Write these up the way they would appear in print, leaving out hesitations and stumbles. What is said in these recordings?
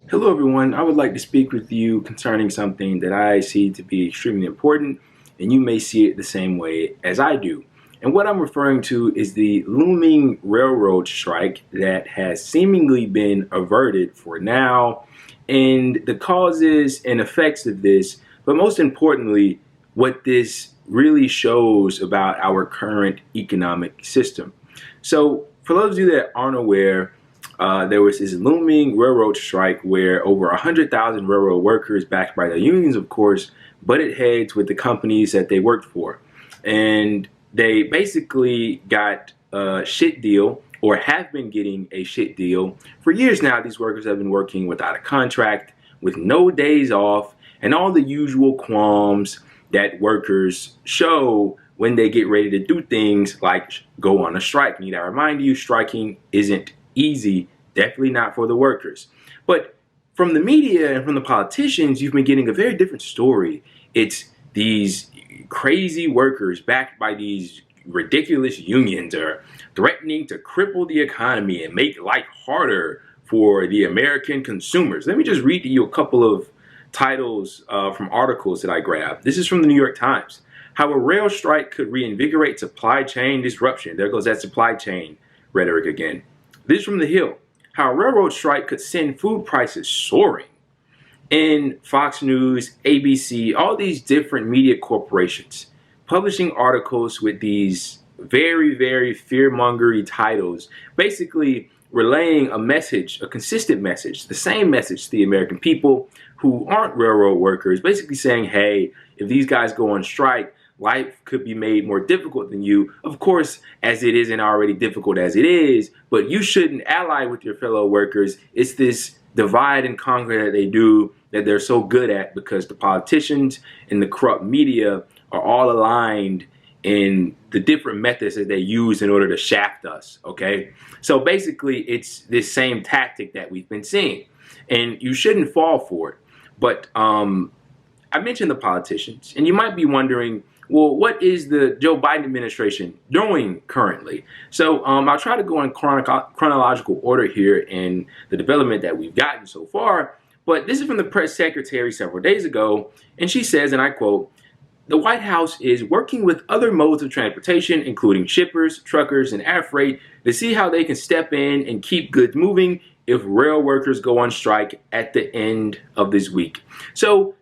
Hello everyone, I would like to speak with you concerning something that I see to be extremely important, and you may see it the same way as I do. And what I'm referring to is the looming railroad strike that has seemingly been averted for now, and the causes and effects of this, but most importantly, what this really shows about our current economic system. So, for those of you that aren't aware, there was this looming railroad strike where over 100,000 railroad workers, backed by the unions, of course, butted heads with the companies that they worked for. And they basically got a shit deal, or have been getting a shit deal. For years now, these workers have been working without a contract, with no days off, and all the usual qualms that workers show when they get ready to do things like go on a strike. Need I remind you, striking isn't easy, definitely not for the workers. But from the media and from the politicians, you've been getting a very different story. It's these crazy workers backed by these ridiculous unions are threatening to cripple the economy and make life harder for the American consumers. Let me just read to you a couple of titles from articles that I grabbed. This is from the New York Times. How a rail strike could reinvigorate supply chain disruption. There goes that supply chain rhetoric again. This is from The Hill. How a railroad strike could send food prices soaring. In Fox News, ABC, all these different media corporations publishing articles with these very, very fear-mongery titles, basically relaying a message, a consistent message, the same message to the American people who aren't railroad workers, basically saying, hey, if these guys go on strike, life could be made more difficult than you, of course, as it isn't already difficult as it is, but you shouldn't ally with your fellow workers. It's this divide and conquer that they do, that they're so good at, because the politicians and the corrupt media are all aligned in the different methods that they use in order to shaft us, okay? So basically, it's this same tactic that we've been seeing, and you shouldn't fall for it. But I mentioned the politicians, and you might be wondering, well, what is the Joe Biden administration doing currently? So I'll try to go in chronological order here in the development that we've gotten so far. But this is from the press secretary several days ago, and she says, and I quote, "The White House is working with other modes of transportation, including shippers, truckers, and air freight, to see how they can step in and keep goods moving if rail workers go on strike at the end of this week." So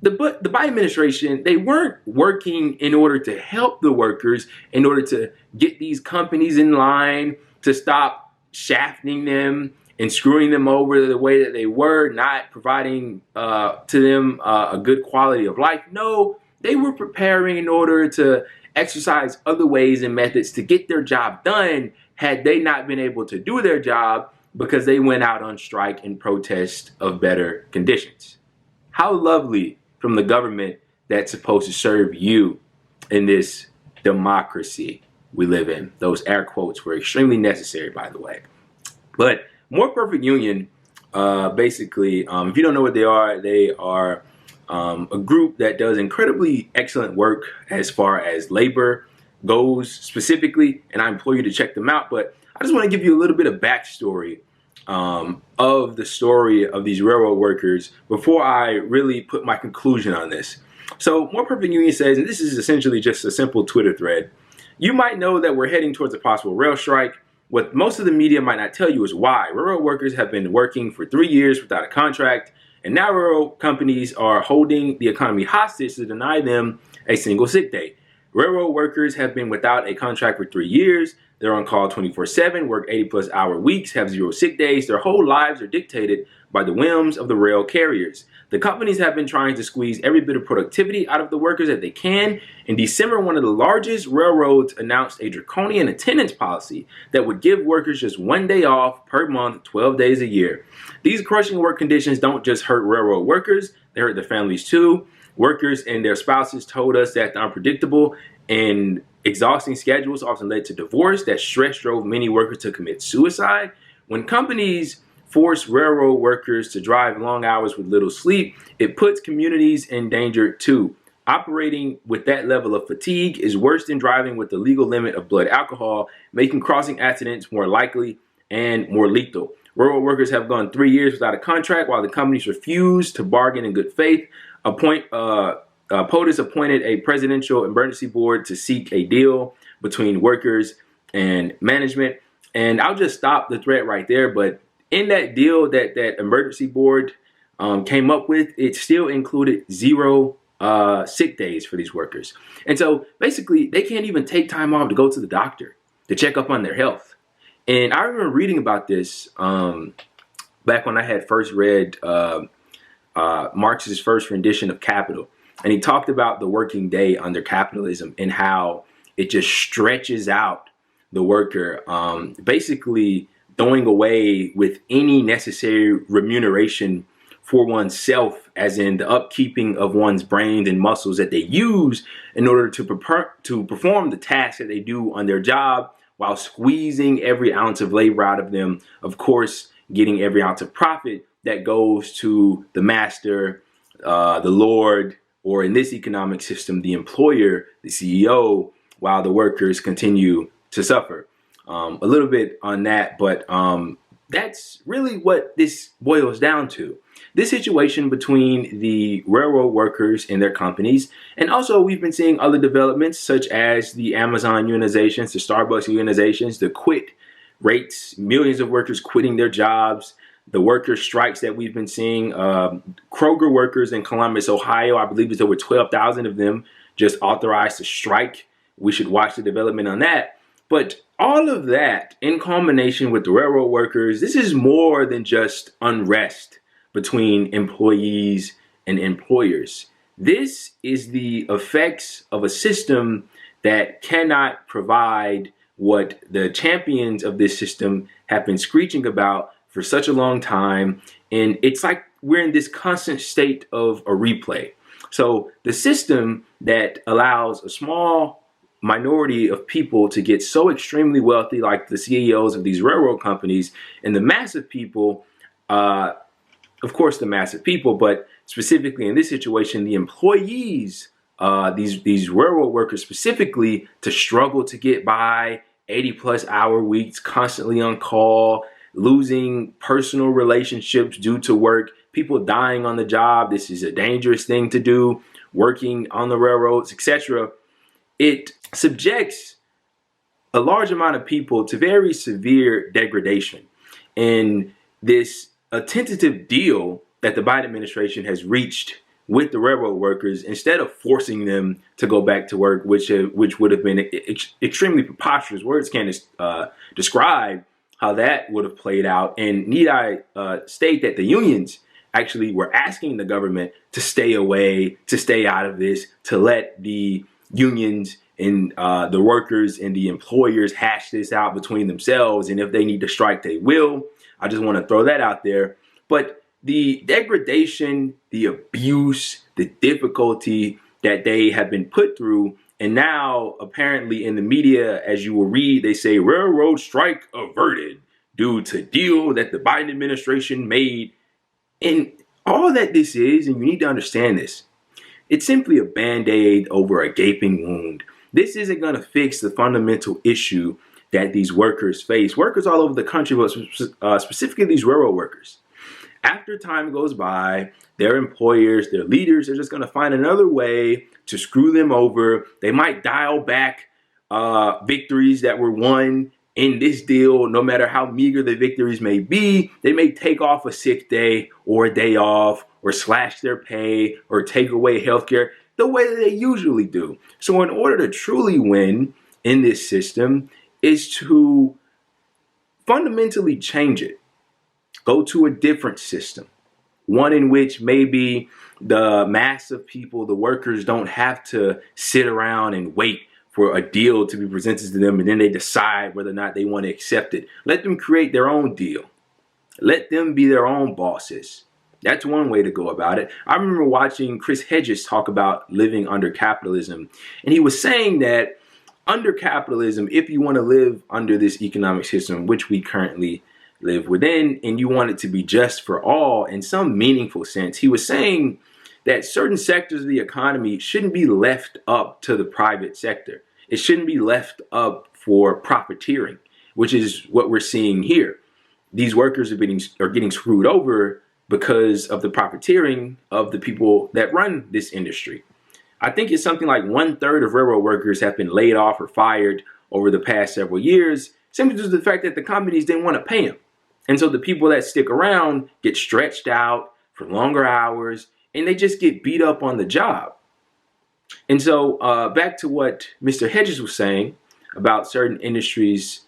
the Biden administration, they weren't working in order to help the workers, in order to get these companies in line, to stop shafting them and screwing them over the way that they were, not providing to them a good quality of life. No, they were preparing in order to exercise other ways and methods to get their job done had they not been able to do their job because they went out on strike in protest of better conditions. How lovely from the government that's supposed to serve you in this democracy we live in. Those air quotes were extremely necessary, by the way. But More Perfect Union, basically, if you don't know what they are a group that does incredibly excellent work as far as labor goes specifically, and I implore you to check them out. But I just want to give you a little bit of backstory of the story of these railroad workers before I really put my conclusion on this. So More Perfect Union says, and this is essentially just a simple Twitter thread, "You might know that we're heading towards a possible rail strike. What most of the media might not tell you is why. Railroad workers have been working for 3 years without a contract, and now railroad companies are holding the economy hostage to deny them a single sick day. Railroad workers have been without a contract for 3 years. They're on call 24/7, work 80-plus hour weeks, have 0 sick days. Their whole lives are dictated by the whims of the rail carriers. The companies have been trying to squeeze every bit of productivity out of the workers that they can. In December, one of the largest railroads announced a draconian attendance policy that would give workers just 1 day off per month, 12 days a year. These crushing work conditions don't just hurt railroad workers, they hurt their families too. Workers and their spouses told us that the unpredictable and exhausting schedules often led to divorce. That stress drove many workers to commit suicide. When companies force railroad workers to drive long hours with little sleep, it puts communities in danger too. Operating with that level of fatigue is worse than driving with the legal limit of blood alcohol, making crossing accidents more likely and more lethal. Railroad workers have gone 3 years without a contract while the companies refuse to bargain in good faith. POTUS appointed a presidential emergency board to seek a deal between workers and management. And I'll just stop the thread right there. But in that deal that emergency board came up with, it still included 0 sick days for these workers. And so basically, they can't even take time off to go to the doctor to check up on their health. And I remember reading about this back when I had first read Marx's first rendition of Capital. And he talked about the working day under capitalism and how it just stretches out the worker, basically doing away with any necessary remuneration for oneself, as in the upkeeping of one's brains and muscles that they use in order to perform the tasks that they do on their job, while squeezing every ounce of labor out of them, of course, getting every ounce of profit that goes to the master, the Lord, or in this economic system, the employer, the CEO, while the workers continue to suffer. A little bit on that, but that's really what this boils down to. This situation between the railroad workers and their companies, and also we've been seeing other developments such as the Amazon unionizations, the Starbucks unionizations, the quit rates, millions of workers quitting their jobs, the worker strikes that we've been seeing. Kroger workers in Columbus, Ohio, I believe it's over 12,000 of them just authorized to strike. We should watch the development on that. But all of that in combination with the railroad workers, this is more than just unrest between employees and employers. This is the effects of a system that cannot provide what the champions of this system have been screeching about for such a long time. And it's like we're in this constant state of a replay. So the system that allows a small minority of people to get so extremely wealthy, like the CEOs of these railroad companies, and the massive people, of course, the massive people, but specifically in this situation, the employees, these railroad workers specifically, to struggle to get by 80+ hour weeks, constantly on call, losing personal relationships due to work, people dying on the job. This is a dangerous thing to do, working on the railroads, etc. It subjects a large amount of people to very severe degradation. And this a tentative deal that the Biden administration has reached with the railroad workers, instead of forcing them to go back to work, which would have been extremely preposterous. Words can't describe how that would have played out. And need I state that the unions actually were asking the government to stay away, to stay out of this, to let the unions and the workers and the employers hash this out between themselves. And if they need to strike, they will. I just want to throw that out there. But the degradation, the abuse, the difficulty that they have been put through, and now apparently in the media, as you will read, they say railroad strike averted due to deal that the Biden administration made. And all that this is, and you need to understand this, it's simply a band-aid over a gaping wound. This isn't going to fix the fundamental issue that these workers face. Workers all over the country, but specifically these railroad workers. After time goes by, their employers, their leaders are just going to find another way to screw them over. They might dial back victories that were won in this deal, no matter how meager the victories may be. They may take off a sick day or a day off, or slash their pay, or take away healthcare the way that they usually do. So in order to truly win in this system is to fundamentally change it. Go to a different system, one in which maybe the mass of people, the workers, don't have to sit around and wait for a deal to be presented to them and then they decide whether or not they want to accept it. Let them create their own deal. Let them be their own bosses. That's one way to go about it. I remember watching Chris Hedges talk about living under capitalism, and he was saying that under capitalism, if you want to live under this economic system, which we currently live within, and you want it to be just for all in some meaningful sense, he was saying that certain sectors of the economy shouldn't be left up to the private sector. It shouldn't be left up for profiteering, which is what we're seeing here. these workers are getting screwed over because of the profiteering of the people that run this industry. I think it's something like 1/3 of railroad workers have been laid off or fired over the past several years, simply due to the fact that the companies didn't want to pay them. And so the people that stick around get stretched out for longer hours, and they just get beat up on the job. And so back to what Mr. Hedges was saying about certain industries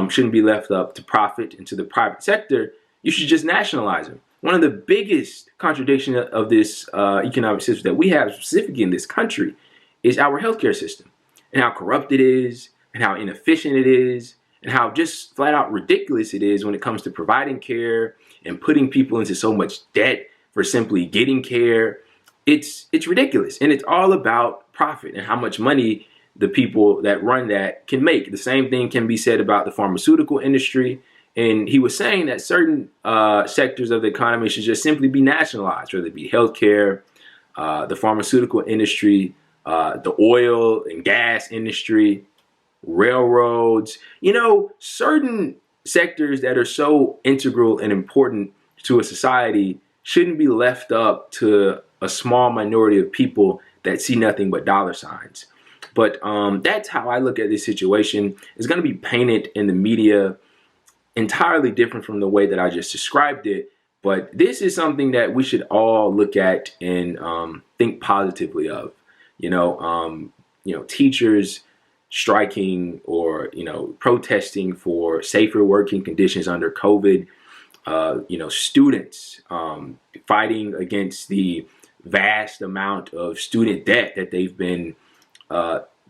shouldn't be left up to profit and to the private sector, you should just nationalize them. One of the biggest contradictions of this economic system that we have specifically in this country is our healthcare system, and how corrupt it is, and how inefficient it is, and how just flat out ridiculous it is when it comes to providing care and putting people into so much debt for simply getting care. It's ridiculous, and it's all about profit and how much money the people that run that can make. The same thing can be said about the pharmaceutical industry. And he was saying that certain sectors of the economy should just simply be nationalized, whether it be healthcare, the pharmaceutical industry, the oil and gas industry, railroads, certain sectors that are so integral and important to a society shouldn't be left up to a small minority of people that see nothing but dollar signs. But that's how I look at this situation. It's going to be painted in the media entirely different from the way that I just described it. But this is something that we should all look at and think positively of. Teachers striking or protesting for safer working conditions under COVID. Students fighting against the vast amount of student debt that they've been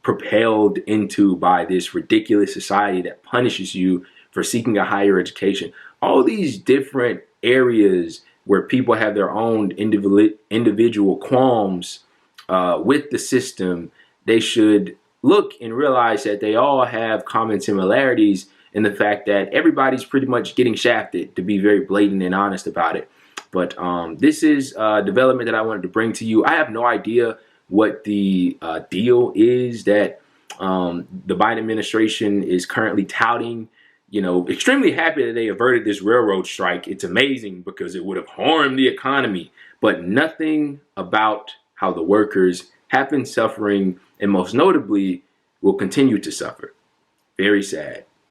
propelled into by this ridiculous society that punishes you for seeking a higher education. All these different areas where people have their own individual qualms with the system, they should look and realize that they all have common similarities in the fact that everybody's pretty much getting shafted, to be very blatant and honest about it. But this is a development that I wanted to bring to you. I have no idea what the deal is that the Biden administration is currently touting. Extremely happy that they averted this railroad strike. It's amazing because it would have harmed the economy, but nothing about how the workers have been suffering and most notably will continue to suffer. Very sad.